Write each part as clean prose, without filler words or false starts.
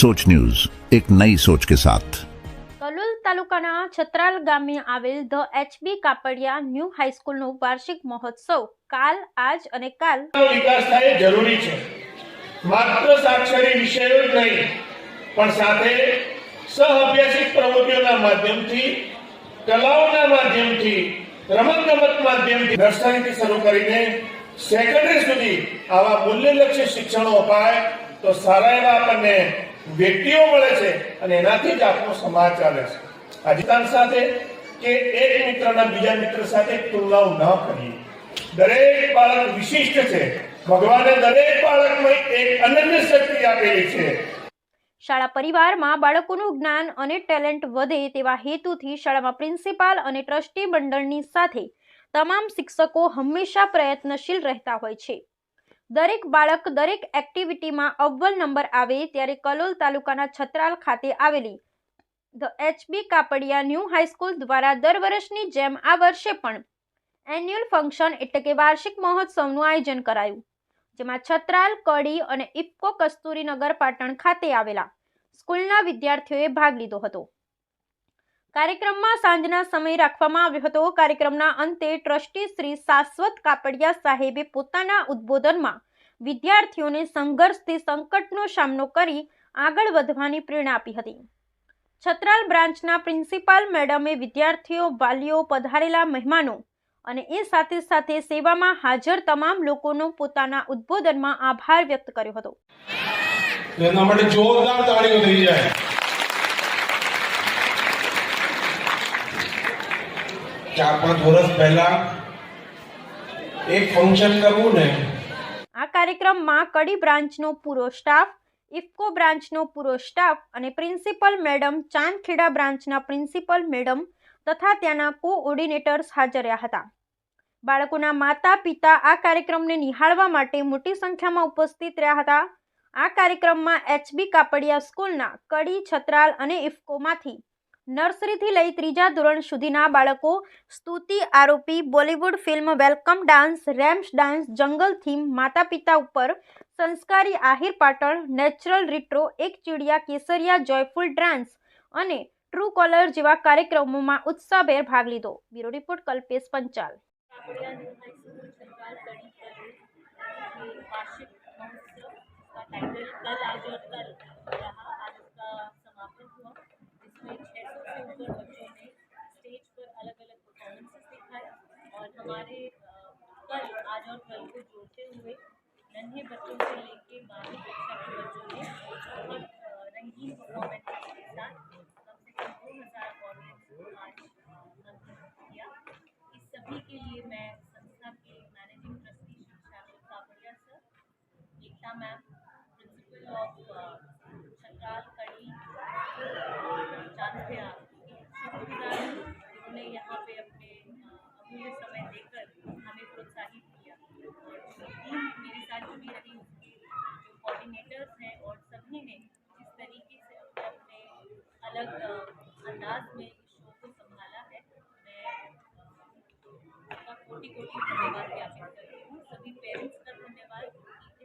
सोच न्यूज, एक नई सोच के साथ। કલોલ તાલુકાના છત્રાલ ગામે આવેલ ધ એચબી કાપડિયા ન્યૂ હાઈસ્કૂલનો વાર્ષિક મહોત્સવ કાલ આજ અને કાલ વિકાસ થાય જરૂરી છે। માત્ર સાક્ષરી વિષયો જ નહીં પણ સાથે સહઅભ્યાસિક પ્રવૃત્તિઓના માધ્યમથી, કલાઓના માધ્યમથી, રમતગમત માધ્યમથી નર્સરીથી શરૂ કરીને સેકન્ડરી સુધી આવા મૂલ્યલક્ષી શિક્ષણો અપાય તો સારા એવા આપણને વ્યક્તિઓ મળે છે અને એનાથી જ આપણો સમાજ ચાલે છે। આજની સાથે કે એક મિત્રના બીજા મિત્ર સાથે તુલનાઓ ન કરીએ। દરેક બાળક વિશિષ્ટ છે। ભગવાને દરેક બાળકમાં એક અનન્ય શક્તિ આપેલી છે। શાળા પરિવારમાં બાળકોનું જ્ઞાન અને ટેલેન્ટ વધે તેવા હેતુથી શાળામાં પ્રિન્સિપાલ અને ટ્રસ્ટી મંડળની સાથે તમામ શિક્ષકો હંમેશા પ્રયત્નશીલ રહેતા હોય છે। દરેક બાળક દરેક એક્ટિવિટીમાં અવ્વલ નંબર આવે ત્યારે કલોલ તાલુકાના છત્રાલ ખાતે આવેલી the HB Kapadia new high school દ્વારા દર વર્ષની જેમ આ વર્ષે પણ એન્યુઅલ ફંક્શન એટલે કે વાર્ષિક મહોત્સવનું આયોજન કરાયું, જેમાં છત્રાલ, કડી અને ઇફકો કસ્તુરીનગર પાટણ ખાતે આવેલા સ્કૂલના વિદ્યાર્થીઓએ ભાગ લીધો હતો। કાર્યક્રમમાં સાંજના સમય રાખવામાં આવ્યો હતો। કાર્યક્રમના અંતે ટ્રસ્ટી શ્રી શાશ્વત કાપડિયા સાહેબે પોતાના ઉદ્બોધનમાં વિદ્યાર્થીઓને સંઘર્ષથી સંકટનો સામનો કરી આગળ વધવાની પ્રેરણા આપી હતી। છત્રાલ બ્રાન્ચના પ્રિન્સિપાલ મેડમે વિદ્યાર્થીઓ, વાલીઓ, પધારેલા મહેમાનો અને એ સાથે સાથે સેવામાં હાજર તમામ લોકોનો પોતાના ઉદ્બોધનમાં આભાર વ્યક્ત કર્યો હતો। એના માટે જોરદાર તાળીઓ થઈ જાય। 4-5 વર્ષ પહેલા એક ફંક્શન કરવું ને। આ કાર્યક્રમમાં કડી બ્રાન્ચનો પૂરો સ્ટાફ, ઇફકો બ્રાન્ચનો પૂરો સ્ટાફ અને પ્રિન્સિપલ મેડમ, ચાંદખેડા બ્રાન્ચના પ્રિન્સિપલ મેડમ તથા ત્યાંના કોઓર્ડિનેટર્સ હાજર રહ્યા હતા। બાળકોના માતા પિતા આ કાર્યક્રમને નિહાળવા માટે મોટી સંખ્યામાં ઉપસ્થિત રહ્યા હતા। આ કાર્યક્રમમાં એચબી કાપડિયા સ્કૂલના કડી, છત્રાલ અને ઇફકોમાંથી નર્સરીથી લઈ 3જા ધોરણ સુધીના બાળકો સ્તુતિ, આરોપી, બોલિવૂડ ફિલ્મ, વેલકમ ડાન્સ, રેમ્સ ડાન્સ, જંગલ થીમ, માતા પિતા ઉપર સંસ્કારી આહિર પાટણ, નેચરલ રિટ્રો, એક ચીડિયા, કેસરિયા, જોયફુલ ડાન્સ અને ટ્રુ કોલર જેવા કાર્યક્રમોમાં ઉત્સાહભેર ભાગ લીધો। Bureau report Kalpesh Panchal. Title कल, आज और कल रहा। आज उसका समापन हुआ, जिसमें 600 से ऊपर बच्चों ने स्टेज पर अलग अलग परफॉर्मेंसेस दिखाए और हमारे कल, आज और कल को जोड़ते हुए नन्हे बच्चों से लेके 12वीं कक्षा के बच्चों ने बहुत रंगीन परफॉर्मेंस के साथ कम से कम 2000 ऑडियंस आज मंथन किया। इस सभी के लिए मैं संस्था के managing trustee Shri Shashwat Kapadia sir, Ekta ma'am, principal of Chhatral, Kadi, Chandkheda, शुक्रगुजार हूँ। उन्होंने यहाँ पे अपने अमूल्य समय देकर हमें प्रोत्साहित किया और टीम मेरे साथ जुड़ी रही, उसके जो कोऑर्डिनेटर्स हैं और सभी ने जिस तरीके से अपने अपने अलग अंदाज में इस शो को संभाला है, मैं उनका कोटि-कोटि धन्यवाद ज्ञापित करती हूँ। सभी पेरेंट्स का धन्यवाद कि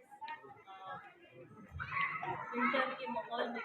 इस विंटर के माहौल में